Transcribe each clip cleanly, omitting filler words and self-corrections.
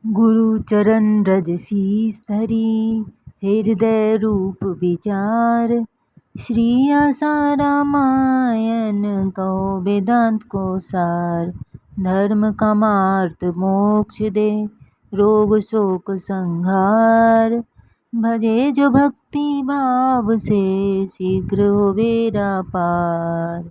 गुरु चरण रज शीस धरी, हृदय रूप विचार। श्री आसा रामायण कहो वेदांत को सार। धर्म कामार्थ मोक्ष दे, रोग शोक संहार। भजे जो भक्ति भाव से, शीघ्र हो बेड़ा पार।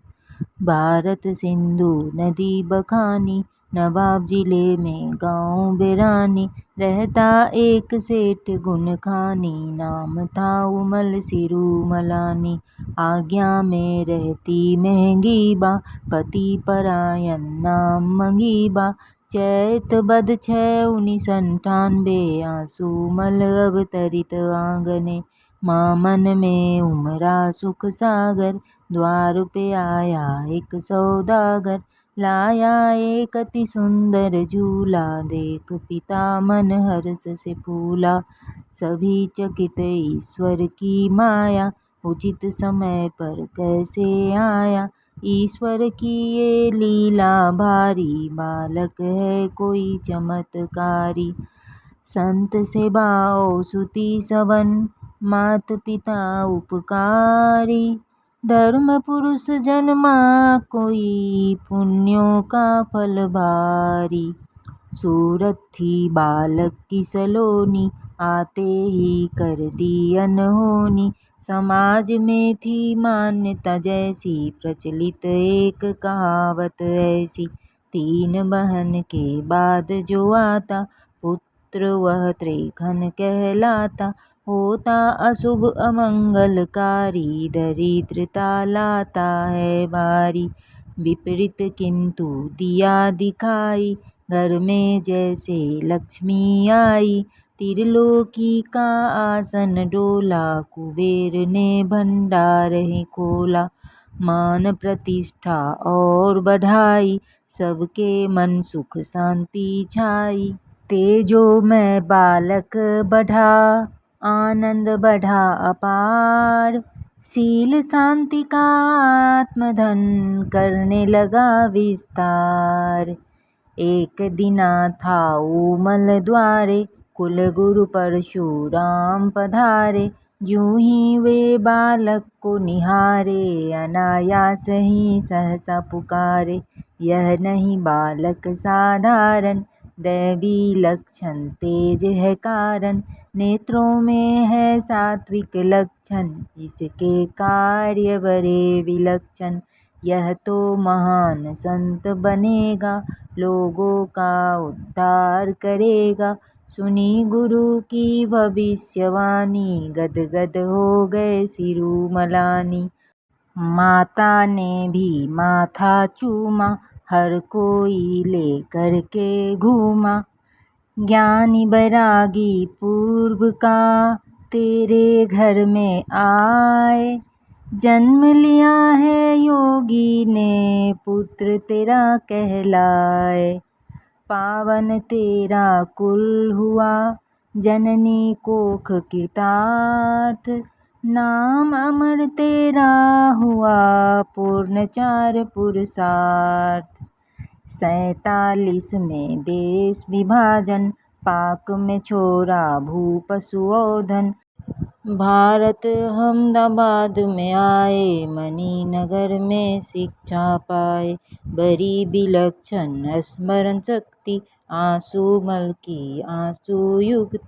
भारत सिंधु नदी बखानी, नवाब जिले में गाँव बेरानी। रहता एक सेठ गुण खानी, नाम था उमल सिरुमलानी। आज्ञा में रहती महंगी बा, पति परायण नाम मंगी बा। चैत बद 6/1998, आंसू मल अवतरित आंगने। माँ मन में उमरा सुख सागर, द्वार पे आया एक सौदागर। लाया एक अति सुंदर झूला, देख पिता मन हर्ष से फूला। सभी चकित ईश्वर की माया, उचित समय पर कैसे आया। ईश्वर की ये लीला भारी, बालक है कोई चमत्कारी। संत सेवा औसुति सवन, मात पिता उपकारी। धर्म पुरुष जन्मा कोई, पुण्यों का फल भारी। सूरत थी बालक की सलोनी, आते ही कर दी अनहोनी। समाज में थी मान्यता जैसी, प्रचलित एक कहावत ऐसी। 3 बहन के बाद जो आता, पुत्र वह त्रिखन कहलाता। होता अशुभ अमंगलकारी, दरिद्रता लाता है भारी। विपरीत किंतु दिया दिखाई, घर में जैसे लक्ष्मी आई। त्रिलोकी का आसन डोला, कुबेर ने भंडार ही खोला। मान प्रतिष्ठा और बढ़ाई, सबके मन सुख शांति छाई। तेजो में बालक बढ़ा, आनंद बढ़ा अपार। शील शांति का आत्मधन, करने लगा विस्तार। एक दिना था ऊमल द्वारे, कुल गुरु परशुराम पधारे। ज्यों ही वे बालक को निहारे, अनायास ही सहसा पुकारे। यह नहीं बालक साधारण, दैवी लक्षण तेज है कारण। नेत्रों में है सात्विक लक्षण, इसके कार्य बड़े विलक्षण। यह तो महान संत बनेगा, लोगों का उद्धार करेगा। सुनी गुरु की भविष्यवाणी, गदगद हो गए सिरुमलानी। माता ने भी माथा चूमा, हर कोई लेकर के घूमा। ज्ञानी बैरागी पूर्व का, तेरे घर में आए। जन्म लिया है योगी ने, पुत्र तेरा कहलाए। पावन तेरा कुल हुआ, जननी कोख कृतार्थ। नाम अमर तेरा हुआ, पूर्ण 4 पुरुषार्थ। 47 में देश विभाजन, पाक में छोड़ा भूप सुओधन। भारत अहमदाबाद में आए, मणिनगर में शिक्षा पाए। बड़ी विलक्षण स्मरण शक्ति, आंसुमल की आंसू युक्त।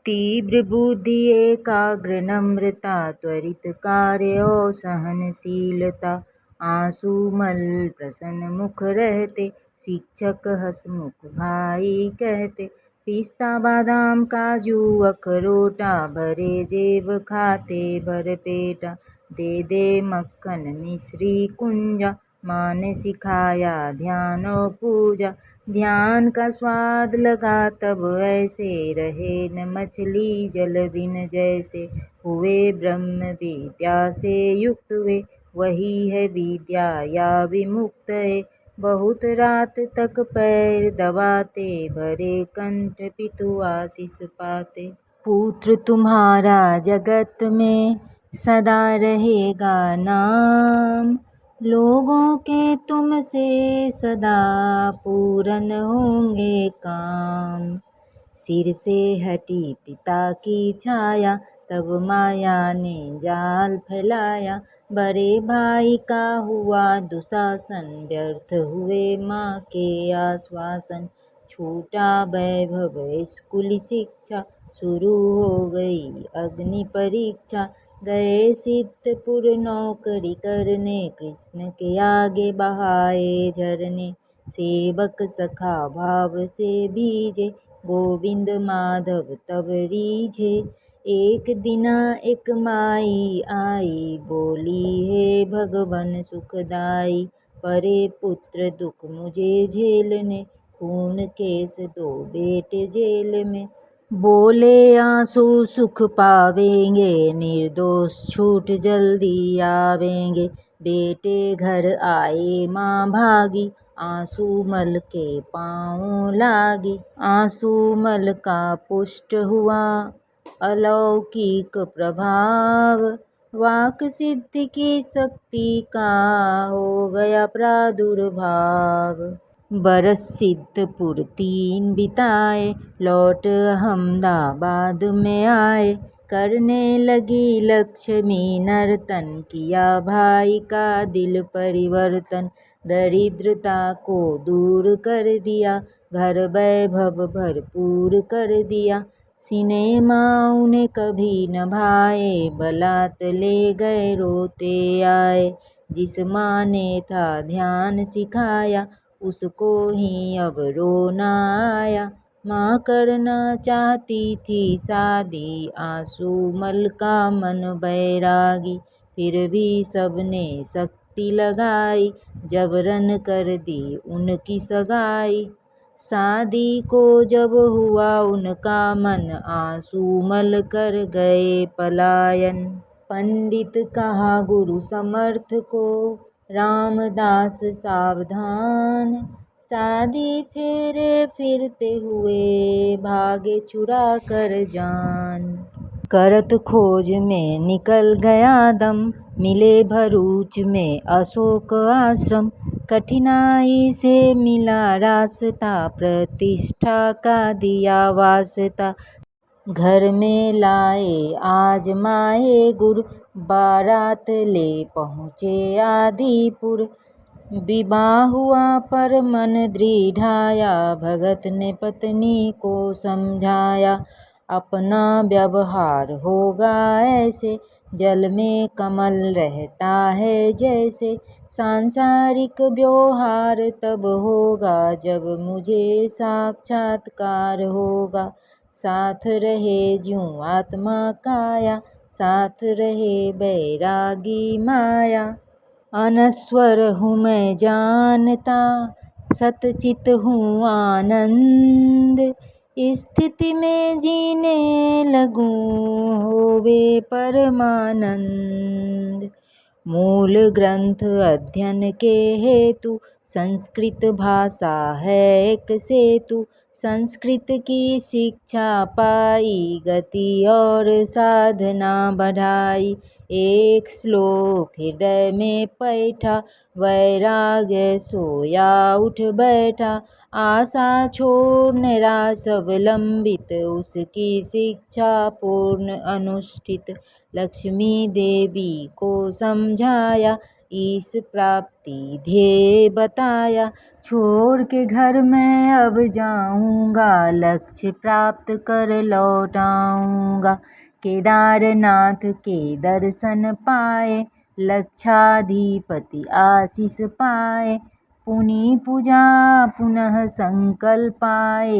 तीव्र बुद्धि एकाग्र नम्रता, त्वरित कार्य और सहनशीलता। आंसुमल प्रसन्न मुख रहते, शिक्षक हसमुख भाई कहते। पिस्ता बादाम काजू अखरोटा, भरे जेब खाते भर पेटा। दे दे मक्खन मिश्री कुंजा, माँ ने सिखाया ध्यान और पूजा। ध्यान का स्वाद लगा तब ऐसे, रहे न मछली जल बिन जैसे। हुए ब्रह्म विद्या से युक्त वे, वही है विद्या या विमुक्त है। बहुत रात तक पैर दबाते, भरे कंठ पितु आशीष पाते। पुत्र तुम्हारा जगत में सदा रहेगा नाम, लोगों के तुमसे सदा पूरन होंगे काम। सिर से हटी पिता की छाया, तब माया ने जाल फैलाया। बड़े भाई का हुआ दुशासन, व्यर्थ हुए माँ के आश्वासन। छूटा वैभव स्कूली शिक्षा, शुरू हो गई अग्नि परीक्षा। गए सिद्धपुर नौकरी करने, कृष्ण के आगे बहाए झरने। सेवक सखा भाव से भीजे, गोविंद माधव तब रीझे। एक दिना एक माई आई, बोली हे भगवन सुखदाई। परे पुत्र दुख मुझे झेलने, खून केस दो बेटे जेल में। बोले आंसू सुख पावेंगे, निर्दोष छूट जल्दी आवेंगे। बेटे घर आए माँ भागी, आंसू मल के पाँव लागी। आंसू मल का पुष्ट हुआ अलौकिक प्रभाव, वाक सिद्धि की शक्ति का हो गया प्रादुर्भाव। बरस सिद्धपुर 3 बिताए, लौट अहमदाबाद में आए। करने लगी लक्ष्मी नर्तन, किया भाई का दिल परिवर्तन। दरिद्रता को दूर कर दिया, घर वैभव भरपूर कर दिया। सिनेमा उन्हें कभी न भाए, बलात ले गए रोते आए। जिस माँ ने था ध्यान सिखाया, उसको ही अब रोना आया। माँ करना चाहती थी शादी, आंसू मल का मन बैरागी। फिर भी सबने शक्ति लगाई, जबरन कर दी उनकी सगाई। शादी को जब हुआ उनका मन, आंसू मल कर गए पलायन। पंडित कहा गुरु समर्थ को, रामदास सावधान। शादी फेरे फिरते हुए, भागे चुरा कर जान। करत खोज में निकल गया दम, मिले भरूच में अशोक आश्रम। कठिनाई से मिला रास्ता, प्रतिष्ठा का दिया वास्ता। घर में लाए आजमाए गुर, बारात ले पहुँचे आदिपुर। विवाह हुआ पर मन दृढ़ाया, भगत ने पत्नी को समझाया। अपना व्यवहार होगा ऐसे, जल में कमल रहता है जैसे। सांसारिक व्यवहार तब होगा, जब मुझे साक्षात्कार होगा। साथ रहे ज्यों आत्मा काया, साथ रहे बैरागी माया। अनस्वर हूँ मैं जानता, सतचित हूँ आनंद। स्थिति में जीने लगूं, होवे परमानंद। मूल ग्रंथ अध्ययन के हेतु, संस्कृत भाषा है एक सेतु। संस्कृत की शिक्षा पाई, गति और साधना बढ़ाई। एक श्लोक हृदय में पैठा, वैराग्य सोया उठ बैठा। आशा छोड़ निराश अवलंबित, उसकी शिक्षा पूर्ण अनुष्ठित। लक्ष्मी देवी को समझाया, इस प्राप्ति ध्येय बताया। छोड़ के घर मैं अब जाऊंगा, लक्ष्य प्राप्त कर लौट आऊंगा। केदारनाथ के दर्शन पाए, लक्षाधिपति आशीष पाए। पुनि पूजा पुनः संकल्प आए,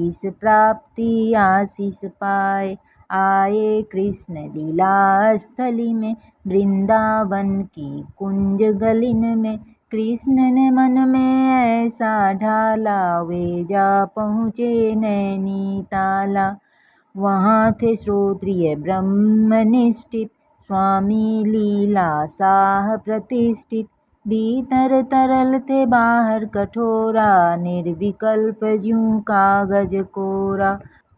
इस प्राप्ति आशीष पाए। आए कृष्ण लीला स्थली में, वृंदावन की कुंज गलिन में। कृष्ण ने मन में ऐसा ढाला, वे जा पहुँचे नैनीताला। वहाँ थे श्रोत्रिय ब्रह्मनिष्ठित, स्वामी लीला साह प्रतिष्ठित। भीतर तरल थे बाहर कठोरा, निर्विकल्प ज्यों कागज कोरा।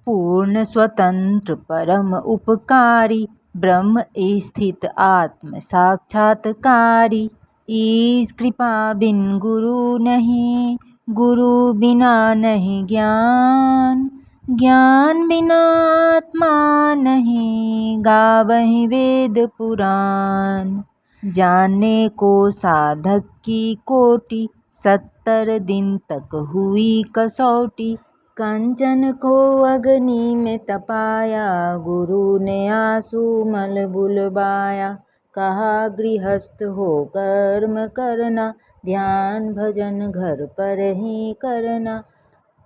पूर्ण स्वतंत्र परम उपकारी, ब्रह्म स्थित आत्म साक्षात्कारी। ईश कृपा बिन गुरु नहीं, गुरु बिना नहीं ज्ञान। ज्ञान बिना आत्मा नहीं, गावहीं वेद पुराण। जानने को साधक की कोटि, 70 दिन तक हुई कसौटी। कंचन को अग्नि में तपाया, गुरु ने आंसू मल बुलवाया। कहा गृहस्थ हो कर्म करना, ध्यान भजन घर पर ही करना।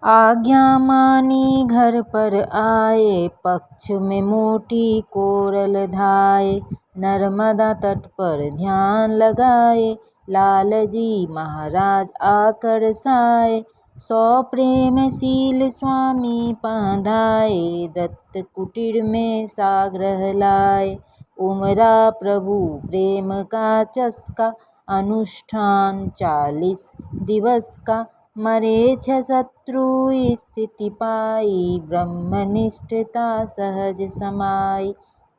आज्ञा मानी घर पर आए, पक्ष में मोटी कोरल धाये। नर्मदा तट पर ध्यान लगाए, लालजी महाराज आकर साए। 100 प्रेमशील स्वामी पधाए, दत्त कुटीर में साग्रह लाए। उमरा प्रभु प्रेम का चस्का, अनुष्ठान 40 दिवस का। मरे 6 शत्रु स्थिति पाई, ब्रह्मनिष्ठता सहज समाई।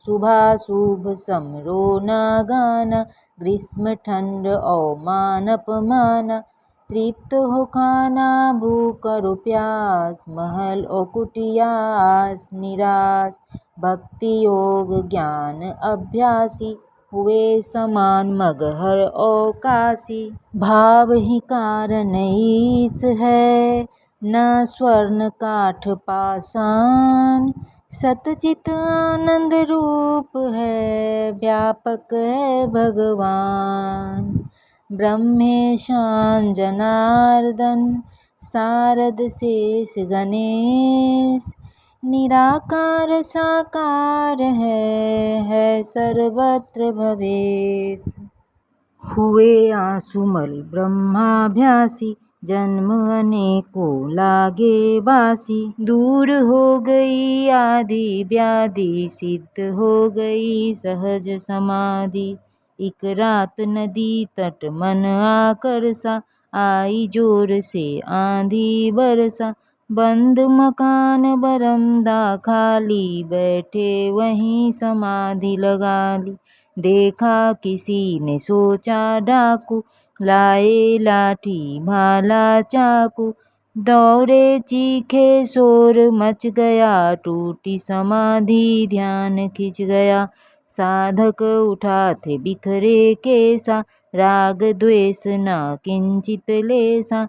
शुभाशुभ समरो न गाना, ग्रीष्म ठंड अवमान अपमान। तृप्त हो खाना भूख और प्यास, महल और कुटियास निराश। भक्ति योग ज्ञान अभ्यासी, हुए समान मगहर और काशी। भाव ही कारण ईश है, न स्वर्ण काठ पाषाण। सतचित आनंद रूप है, व्यापक है भगवान। ब्रह्मेशान जनार्दन, शारद शेष गणेश। निराकार साकार है सर्वत्र भवेश। हुए आंसुमल ब्रह्माभ्यासी, जन्म अनेकों लागे बासी। दूर हो गई आदि व्याधि, सिद्ध हो गई सहज समाधि। एक रात नदी तट मन आकर्षा, आई जोर से आंधी बरसा। बंद मकान बरमदा खाली, बैठे वहीं समाधि लगा ली। देखा किसी ने सोचा डाकू, लाए लाठी भाला चाकू। दौड़े चीखे शोर मच गया, टूटी समाधि ध्यान खिंच गया। साधक उठा थे बिखरे केसा, राग द्वेष न किंचित लेसा।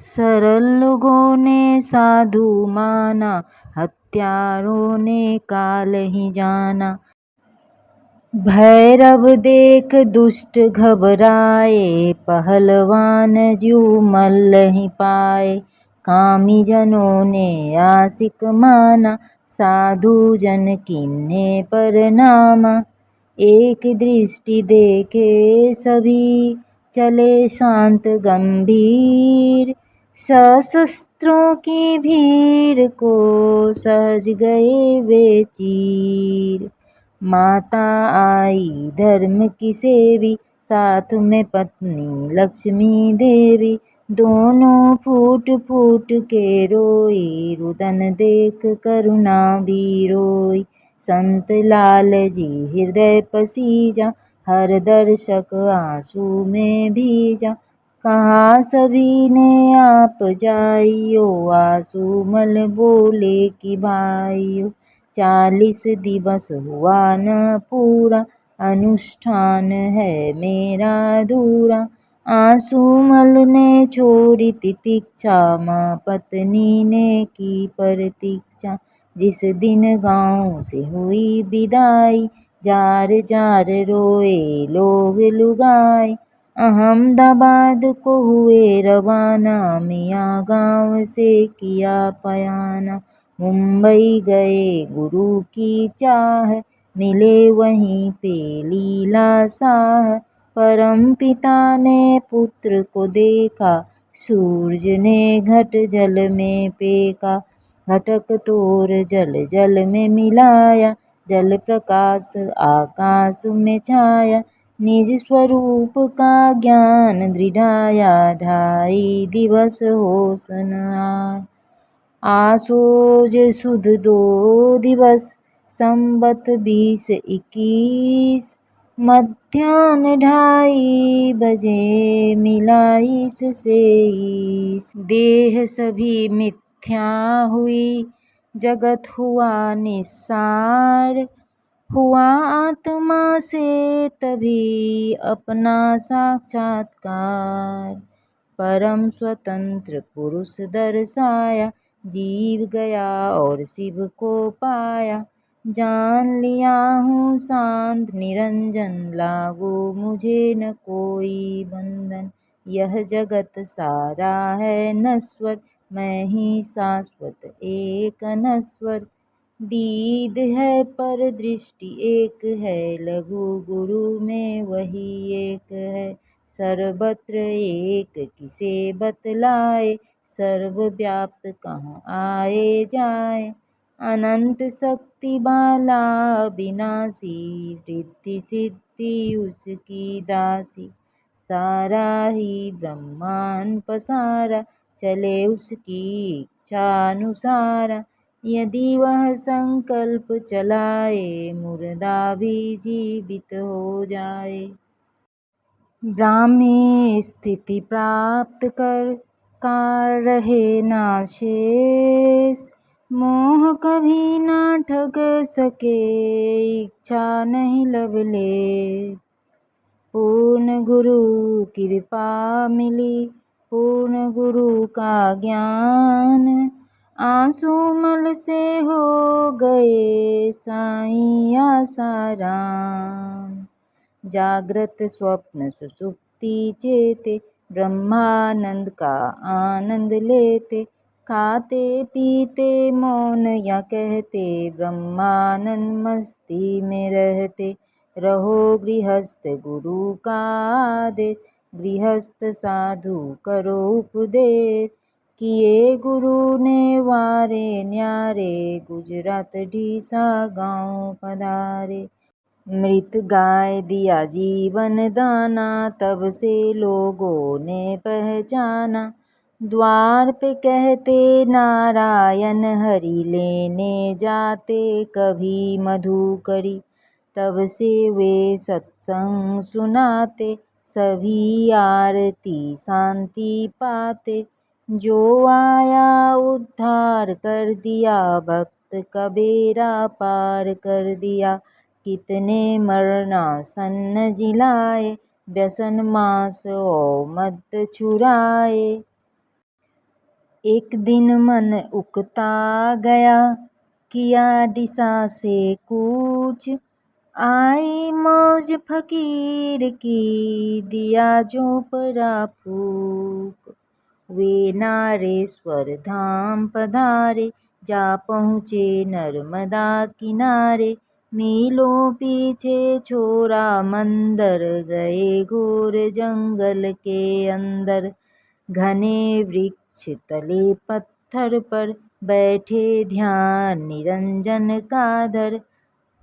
सरल लोगों ने साधु माना, हत्यारों ने काल ही जाना। भैरव देख दुष्ट घबराए, पहलवान ज्यू मल्ल ही पाए। कामी जनों ने आशिक माना, साधु जन कीन्हे प्रणामा। एक दृष्टि देखे सभी, चले शांत गंभीर। सशस्त्रों की भीड़ को सहज गए वे चीर। माता आई धर्म की सेवी, साथ में पत्नी लक्ष्मी देवी। दोनों फूट फूट के रोई, रुदन देख करुणा भी रोई। संत लाल जी हृदय पसीजा, हर दर्शक आंसू में भीजा। कहा सभी ने आप जाइयो, आंसू मल बोले कि भाइयों। 40 दिवस हुआ न पूरा, अनुष्ठान है मेरा अधूरा। आंसुमल ने छोड़ी तितिक्षा, माँ पत्नी ने की प्रतीक्षा। जिस दिन गाँव से हुई विदाई, जार जार रोए लोग लुगाई। अहमदाबाद को हुए रवाना, मियाँ गाँव से किया पयाना। मुंबई गए गुरु की चाह, मिले वहीं पे लीला शाह। परम पिता ने पुत्र को देखा, सूरज ने घट जल में फेंका। घटक तोड़ जल जल में मिलाया, जल प्रकाश आकाश में छाया। निज स्वरूप का ज्ञान दृढ़ाया, 2.5 दिवस होश न आया। आसोज सुद 2 दिवस, संबत 2021। मध्याह्न 2:30 बजे, मिला ईश से ईश। देह सभी मिथ्या हुई, जगत हुआ निस्सार, हुआ आत्मा से तभी अपना साक्षात्कार। परम स्वतंत्र पुरुष दर्शाया, जीव गया और शिव को पाया। जान लिया हूँ शांत निरंजन, लागू मुझे न कोई बंधन। यह जगत सारा है नश्वर, मैं ही शाश्वत एक अनश्वर। दीद है पर दृष्टि एक है, लघु गुरु में वही एक है। सर्वत्र एक किसे बतलाए, सर्वव्याप्त कहाँ आए जाए। अनंत शक्ति बाला अविनाशी, रिद्धि सिद्धि उसकी दासी। सारा ही ब्रह्मांड पसारा, चले उसकी इच्छानुसारा। यदि वह संकल्प चलाए, मुर्दा भी जीवित हो जाए। ब्राह्मी स्थिति प्राप्त कर कार रहे ना शेष, मोह कभी ना ठग सके, इच्छा नहीं लवलेश। पूर्ण गुरु कृपा मिली, पूर्ण गुरु का ज्ञान, आंसू मल से हो गए साईं आसाराम। जागृत स्वप्न सुषुप्ति चेते, ब्रह्मानंद का आनंद लेते। खाते पीते मौन या कहते, ब्रह्मानंद मस्ती में रहते। रहो गृहस्थ गुरु का आदेश, गृहस्थ साधु करो उपदेश। किए गुरु ने वारे न्यारे, गुजरात ढीसा गाँव पधारे। मृत गाय दिया जीवन दाना, तब से लोगों ने पहचाना। द्वार पे कहते नारायण हरि, लेने जाते कभी मधुकरी। तब से वे सत्संग सुनाते, सभी आरती शांति पाते। जो आया उद्धार कर दिया, भक्त का बेड़ा पार कर दिया। कितने मरणासन्न जिलाए, व्यसन मांस और मद छुराए। एक दिन मन उकता गया, किया दिशा से कूच। आई मौज फकीर की, दिया झोंपड़ा फूक। वे नारेश्वर धाम पधारे, जा पहुँचे नर्मदा किनारे। मीलों पीछे छोड़ा मंदिर, गए घोर जंगल के अंदर। घने वृक्ष तले पत्थर पर, बैठे ध्यान निरंजन का धर।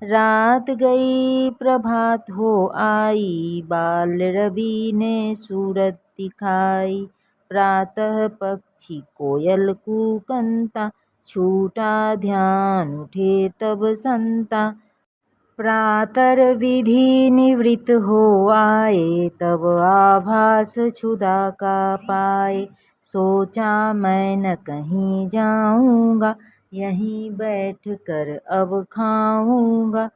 रात गई प्रभात हो आई, बाल रवि ने सूरत दिखाई। प्रातः पक्षी कोयल कूकंता, छूटा ध्यान उठे तब संता। प्रातर विधि निवृत्त हो आए, तब आभास क्षुधा का पाए। सोचा मैं न कहीं जाऊंगा, यहीं बैठ कर अब खाऊंगा।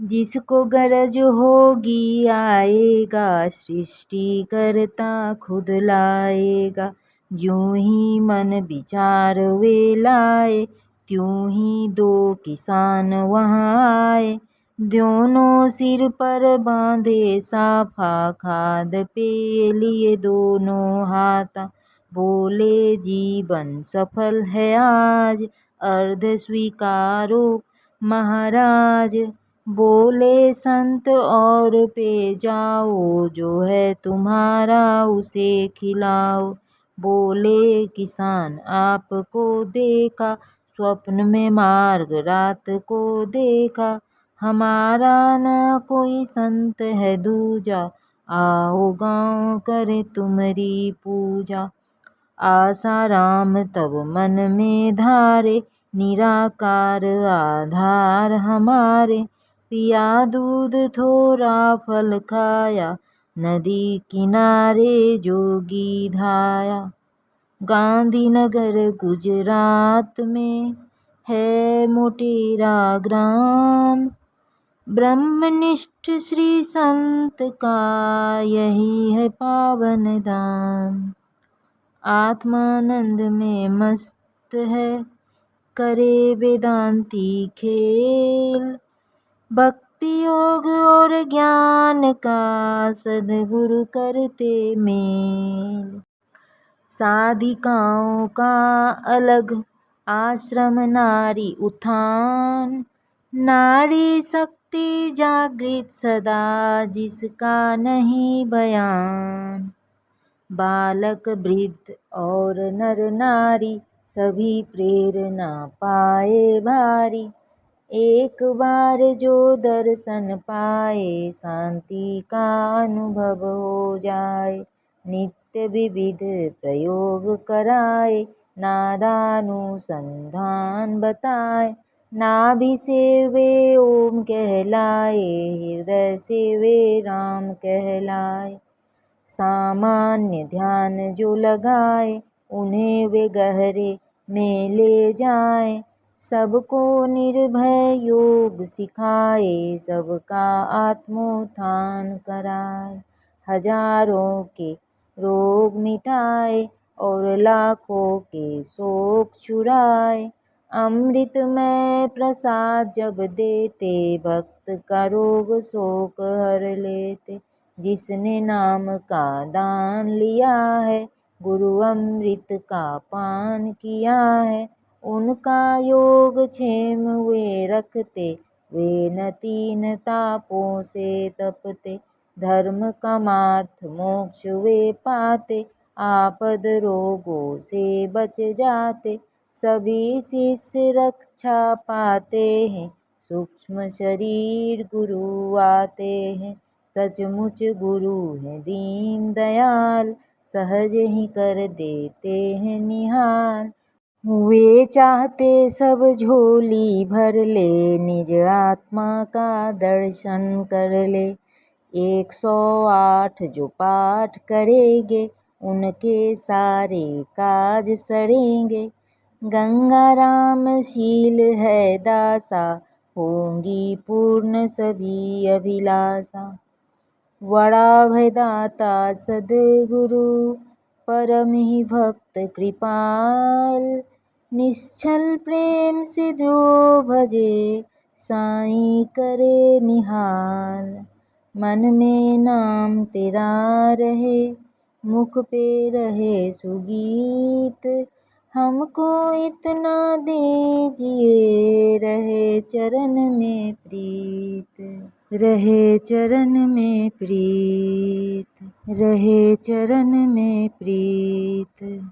जिसको गरज होगी आएगा, सृष्टि करता खुद लाएगा। ज्यों ही मन विचार वे लाए, त्यों ही दो किसान वहाँ आए। दोनों सिर पर बांधे साफा, खाद पे लिए दोनों हाथा। बोले जीवन सफल है आज, अर्ध स्वीकारो महाराज। बोले संत और पे जाओ, जो है तुम्हारा उसे खिलाओ। बोले किसान आपको देखा, स्वप्न में मार्ग रात को देखा। हमारा न कोई संत है दूजा, आओ गाँव करे तुम्हारी पूजा। आसाराम तब मन में धारे, निराकार आधार हमारे। पिया दूध थोड़ा फल खाया, नदी किनारे जोगी धाया। गांधीनगर गुजरात में है मोटेरा ग्राम। ब्रह्मनिष्ठ श्री संत का यही है पावन धाम। आत्मानंद में मस्त है करे वेदांती खेल। भक्ति योग और ज्ञान का सद्गुरु करते मेल। साधिकाओं का अलग आश्रम नारी उत्थान। नारी शक्ति जागृत सदा जिसका नहीं बयान। बालक वृद्ध और नर नारी सभी प्रेरणा पाए भारी। एक बार जो दर्शन पाए शांति का अनुभव हो जाए। नित्य विविध प्रयोग कराए नादानुसंधान बताए। नाभि से वे ओम कहलाए हृदय से वे राम कहलाए। सामान्य ध्यान जो लगाए उन्हें वे गहरे में ले जाए। सबको निर्भय योग सिखाए सबका आत्मोत्थान कराए। हजारों के रोग मिटाए और लाखों के शोक छुड़ाए। अमृतमय प्रसाद जब देते भक्त का रोग शोक हर लेते। जिसने नाम का दान लिया है गुरु अमृत का पान किया है। उनका योग क्षेम वे रखते वे न तीन तापों से तपते। धर्म कामार्थ मोक्ष वे पाते आपद रोगों से बच जाते। सभी शिष्य रक्षा पाते हैं सूक्ष्म शरीर गुरु आते हैं। सचमुच गुरु हैं दीन दयाल सहज ही कर देते हैं निहाल। वे चाहते सब झोली भर ले निज आत्मा का दर्शन कर ले। 108 जो पाठ करेंगे उनके सारे काज सरेंगे। गंगा राम शील है दासा होंगी पूर्ण सभी अभिलाषा। बड़ा भयदाता सद्गुरु परम ही भक्त कृपाल। निश्चल प्रेम से जो भजे साईं करे निहाल। मन में नाम तेरा रहे मुख पे रहे सुगीत। हमको इतना दीजिए रहे चरण में प्रीत। रहे चरण में प्रीत रहे चरण में प्रीत।